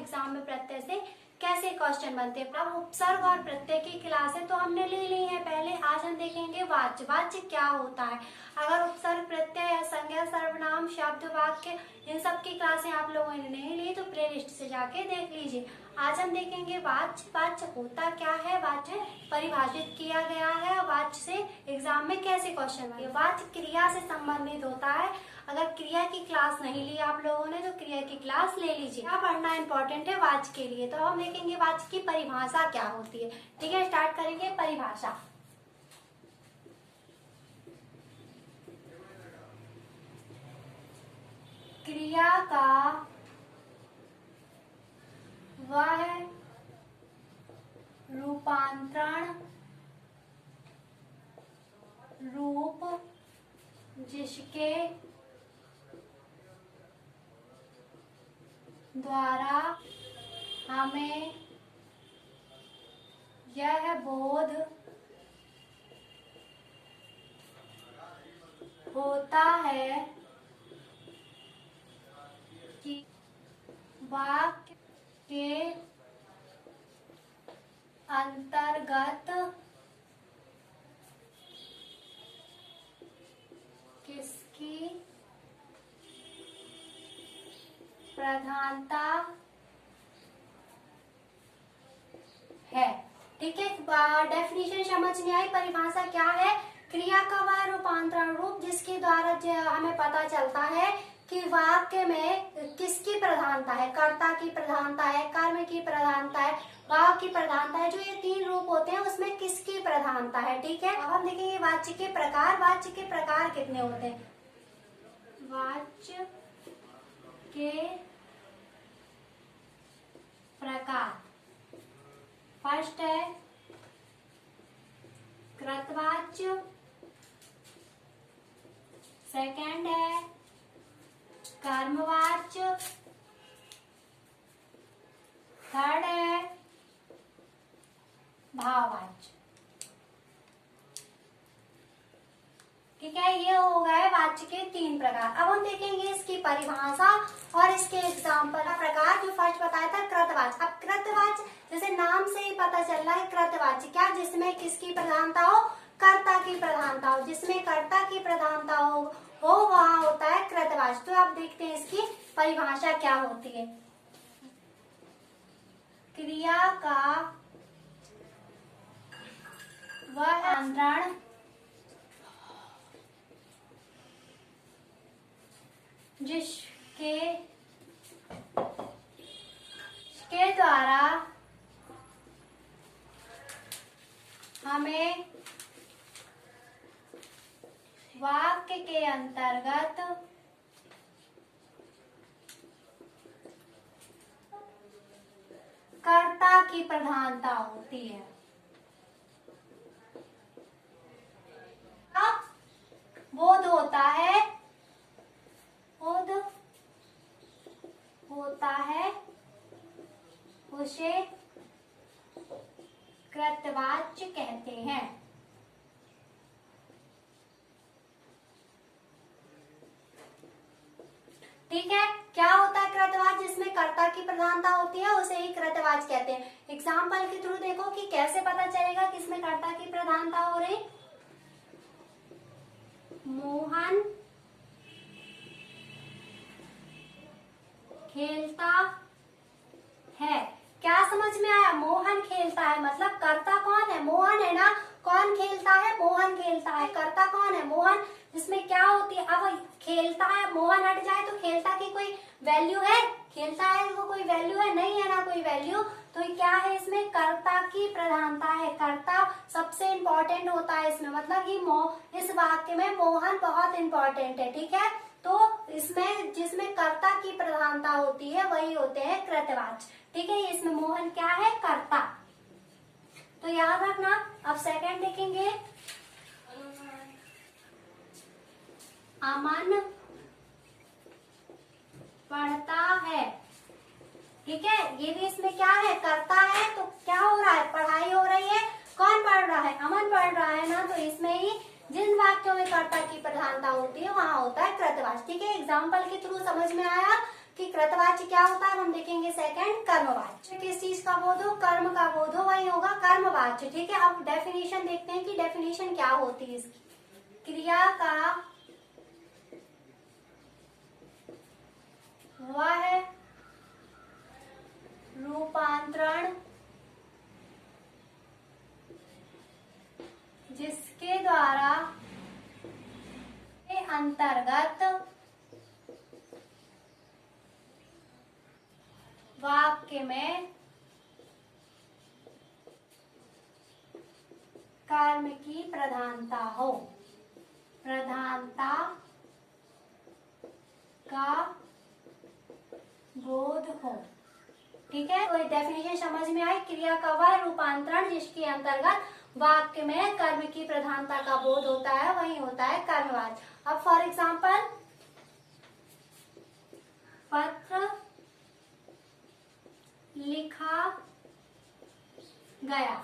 Exam में प्रत्यय से कैसे क्वेश्चन बनते हैं। अब उपसर्ग और प्रत्यय की क्लासें तो हमने ले ली है पहले। आज हम देखेंगे वाच्य। वाच्य क्या होता है। अगर उपसर्ग प्रत्यय या संज्ञा सर्वनाम शब्द वाक्य इन सब की क्लासें आप लोगों ने नहीं ली तो प्लेलिस्ट से जाके देख लीजिए। आज हम देखेंगे वाच्य। वाच्य होता क्या है, वाच्य परिभाषित किया गया है, वाच्य से एग्जाम में कैसे क्वेश्चन बने। वाच्य क्रिया से संबंधित होता है। अगर क्रिया की क्लास नहीं ली आप लोगों ने तो क्रिया की क्लास ले लीजिए। क्या पढ़ना इंपॉर्टेंट है वाच्य के लिए। तो हम देखेंगे वाच्य की परिभाषा क्या होती है। ठीक है, स्टार्ट करेंगे परिभाषा। क्रिया का वह रूपांतरण रूप जिसके द्वारा हमें यह बोध होता है कि वाक्य के अंतर्गत किसकी प्रधानता है। ठीक है, डेफिनेशन समझ में आई। परिभाषा क्या है। क्रिया का वह रूपांतरण रूप जिसके द्वारा हमें पता चलता है कि वाक्य में किसकी प्रधानता है। कर्ता की प्रधानता है, कर्म की प्रधानता है, भाव की प्रधानता है। जो ये तीन रूप होते हैं उसमें किसकी प्रधानता है। ठीक है, अब हम देखेंगे वाच्य के प्रकार। वाच्य के प्रकार कितने होते हैं। वाच्य के प्रकार, फर्स्ट है कृतवाच्य, सेकंड है कर्मवाच्य, थर्ड है भाववाच्य। ठीक है, ये हो गए वाच्य के तीन प्रकार। अब हम देखेंगे इसकी परिभाषा और इसके एग्जाम्पल का प्रकार। जो फर्स्ट बताया था कृतवाच्य। अब कृतवाच्य जैसे नाम से ही पता चल रहा है कृतवाच्य क्या, जिसमें किसकी प्रधानता हो, कर्ता की प्रधानता हो। जिसमें कर्ता की प्रधानता हो वहां होता है कृतवाच्य। तो आप देखते हैं इसकी परिभाषा क्या होती है। क्रिया का वह अंतरण जिसके द्वारा हमें वाक्य के अंतर्गत कर्ता की प्रधानता होती है। अब बोध होता है, बोध होता है उसे कृतवाच्य कहते हैं। ठीक है, क्या होता है कृतवाच्य, जिसमें कर्ता की प्रधानता होती है उसे ही कृतवाच्य कहते हैं। एग्जाम्पल के थ्रू देखो कि कैसे पता चलेगा किसमें कर्ता की प्रधानता हो रही। मोहन खेलता है। क्या समझ में आया। मोहन खेलता है मतलब कर्ता कौन है, मोहन है ना। कौन खेलता है, मोहन खेलता है। कर्ता कौन है, मोहन। जिसमें क्या होती है, अब खेलता है, मोहन हट जाए तो खेलता की कोई वैल्यू है, खेलता है वो कोई वैल्यू है, नहीं है ना कोई वैल्यू। तो क्या है, इसमें कर्ता की प्रधानता है। कर्ता सबसे इंपॉर्टेंट होता है इसमें, मतलब कि इस वाक्य में मोहन बहुत इंपॉर्टेंट है। ठीक है, तो इसमें जिसमें कर्ता की प्रधानता होती है वही होते हैं कृतवाच्य। ठीक है, इसमें मोहन क्या है, कर्ता। तो याद रखना। अब सेकंड देखेंगे, अमन पढ़ता है। ठीक है, ये भी इसमें क्या है, कर्ता है। तो क्या हो रहा है, पढ़ाई हो रही है। कौन पढ़ रहा है, अमन पढ़ रहा है ना। तो इसमें ही जिन वाक्यों में कर्ता की प्रधानता होती है वहां होता है कृतवाच्य। ठीक है, एग्जाम्पल के थ्रू समझ में आया कि कृतवाच्य क्या होता है, हम देखेंगे सेकंड कर्मवाच्य। किस चीज का बोध हो, कर्म का बोध हो, वही होगा कर्मवाच्य। ठीक है, अब डेफिनेशन देखते हैं कि डेफिनेशन क्या होती है इसकी। क्रिया का वह रूपांतरण जिसके द्वारा के अंतर्गत वाक्य में कर्म की प्रधानता हो, प्रधानता का बोध हो। ठीक है, तो डेफिनेशन समझ में आई। क्रिया का वह रूपांतरण जिसके अंतर्गत वाक्य में कर्म की प्रधानता का बोध होता है, वही होता है कर्मवाच्य। अब फॉर एग्जाम्पल, पत्र लिखा गया।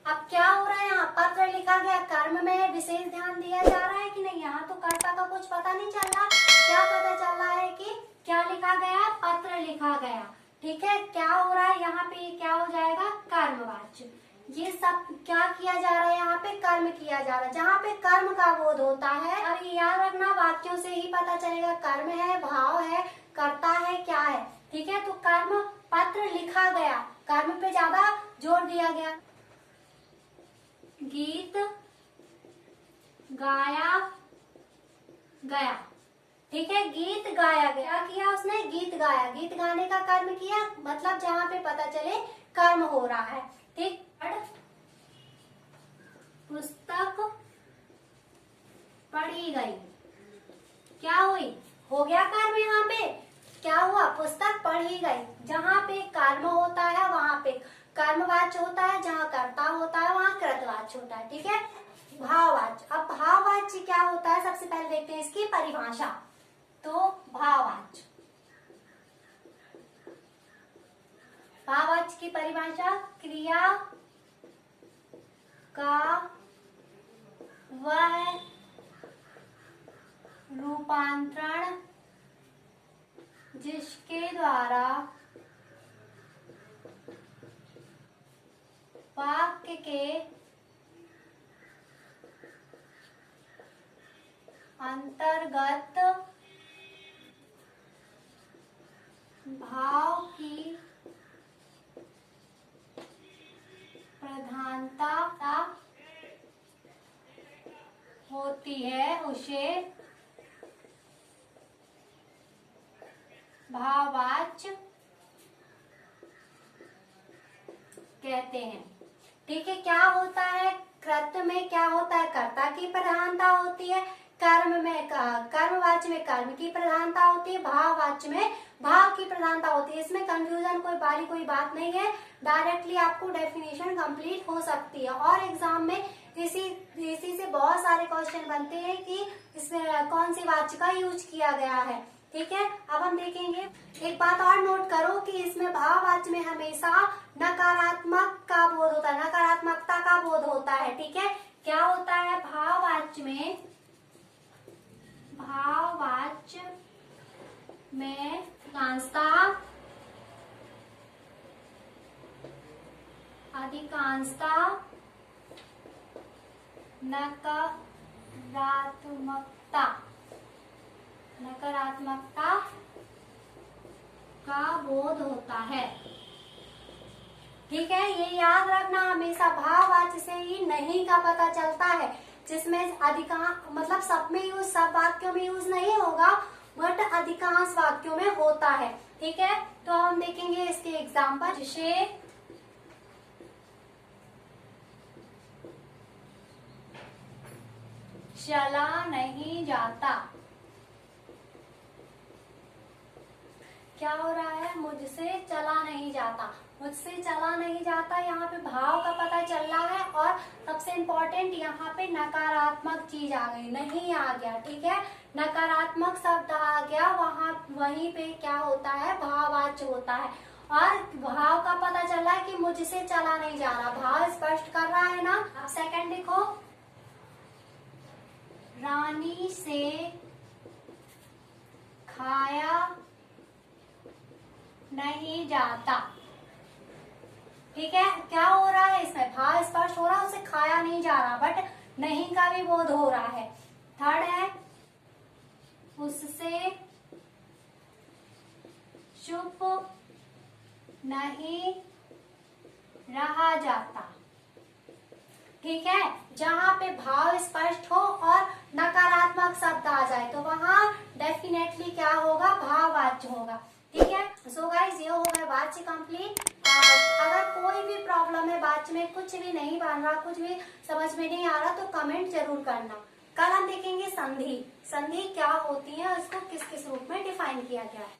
अब क्या हो रहा है यहाँ, पत्र लिखा गया, कर्म में विशेष ध्यान दिया जा रहा है कि नहीं, यहाँ तो कर्ता का कुछ पता नहीं चल रहा। क्या पता चल रहा है कि क्या लिखा गया, पत्र लिखा गया। ठीक है, क्या हो रहा है यहाँ पे, क्या हो जाएगा कर्मवाच्य। ये सब क्या किया जा रहा है, यहाँ पे कर्म किया जा रहा है। जहाँ पे कर्म का बोध होता है, अब याद रखना वाक्यों से ही पता चलेगा कर्म है, भाव है, कर्ता है, क्या है। ठीक है, तो कर्म, पत्र लिखा गया, कर्म पे ज्यादा जोर दिया गया। गीत गाया गया। ठीक है, गीत गाया गया, क्या किया उसने, गीत गाया, गीत गाने का कर्म किया, मतलब जहाँ पे पता चले कर्म हो रहा है। ठीक, पुस्तक पढ़ी गई, क्या हुई, हो गया कर्म। यहाँ पे क्या हुआ, पुस्तक पढ़ी गई। जहाँ पे कर्म होता है वहाँ पे कर्मवाच्य होता है, जहाँ कर्ता होता है वहाँ कृतवाच्य होता है। ठीक है, भाववाच्य। अब भाववाच्य क्या होता है, सबसे पहले देखते हैं इसकी परिभाषा। तो भाववाच्य, भाववाच्य की परिभाषा, क्रिया का वह रूपांतरण जिसके द्वारा वाक्य के अंतर्गत भाव की प्रधानता होती है, उसे भाववाच्य कहते हैं। ठीक है, क्या होता है, कृत्य में क्या होता है, कर्ता की प्रधानता होती है, कर्म में कर्मवाच्य में कर्म की प्रधानता होती है, भाववाच्य में भाव की प्रधानता होती है। इसमें कंफ्यूजन कोई बात नहीं है, डायरेक्टली आपको डेफिनेशन कंप्लीट हो सकती है। और एग्जाम में इसी से बहुत सारे क्वेश्चन बनते हैं कि इसमें कौन सी वाच्य का यूज किया गया है। ठीक है, अब हम देखेंगे। एक बात और नोट करो कि इसमें भाववाच्य में हमेशा नकारात्मक का बोध होता है, नकारात्मकता का बोध होता है। ठीक है, क्या होता है भाववाच्य में, भाववाच्य में अधिकांशता नकारात्मकता का बोध होता है। ठीक है, ये याद रखना, हमेशा भाववाच्य से ही नहीं का पता चलता है, जिसमें अधिकांश मतलब सब में यूज, सब वाक्यों में यूज नहीं होगा, बट अधिकांश वाक्यों में होता है। ठीक है, तो हम देखेंगे इसके एग्जाम्पल। जिसे चला नहीं जाता, क्या हो रहा है, मुझसे चला नहीं जाता, मुझसे चला नहीं जाता। यहाँ पे भाव का पता चल रहा है, और सबसे इम्पोर्टेंट यहाँ पे नकारात्मक चीज आ गई, नहीं आ गया। ठीक है, नकारात्मक शब्द आ गया, वहीं पे क्या होता है, भाववाच्य होता है। और भाव का पता चल रहा है कि मुझसे चला नहीं जा रहा, भाव स्पष्ट कर रहा है ना। अब सेकंड देखो, रानी से खाया नहीं जाता। ठीक है, क्या हो रहा है इसमें, भा स्पष्ट हो रहा है, उसे खाया नहीं जा रहा, बट नहीं का भी बोध हो रहा है। थर्ड है उससे चुप नहीं रहा जाता। ठीक है, जहां पे भाव स्पष्ट हो और नकारात्मक शब्द आ जाए तो वहां डेफिनेटली क्या होगा, भाववाच्य होगा। ठीक है, सो गाइस ये हो गया वाच्य कंप्लीट। अगर कोई भी प्रॉब्लम है वाच्य में, कुछ भी नहीं बन रहा, कुछ भी समझ में नहीं आ रहा तो कमेंट जरूर करना। कल हम देखेंगे संधि। संधि क्या होती है, उसको किस किस रूप में डिफाइन किया गया है।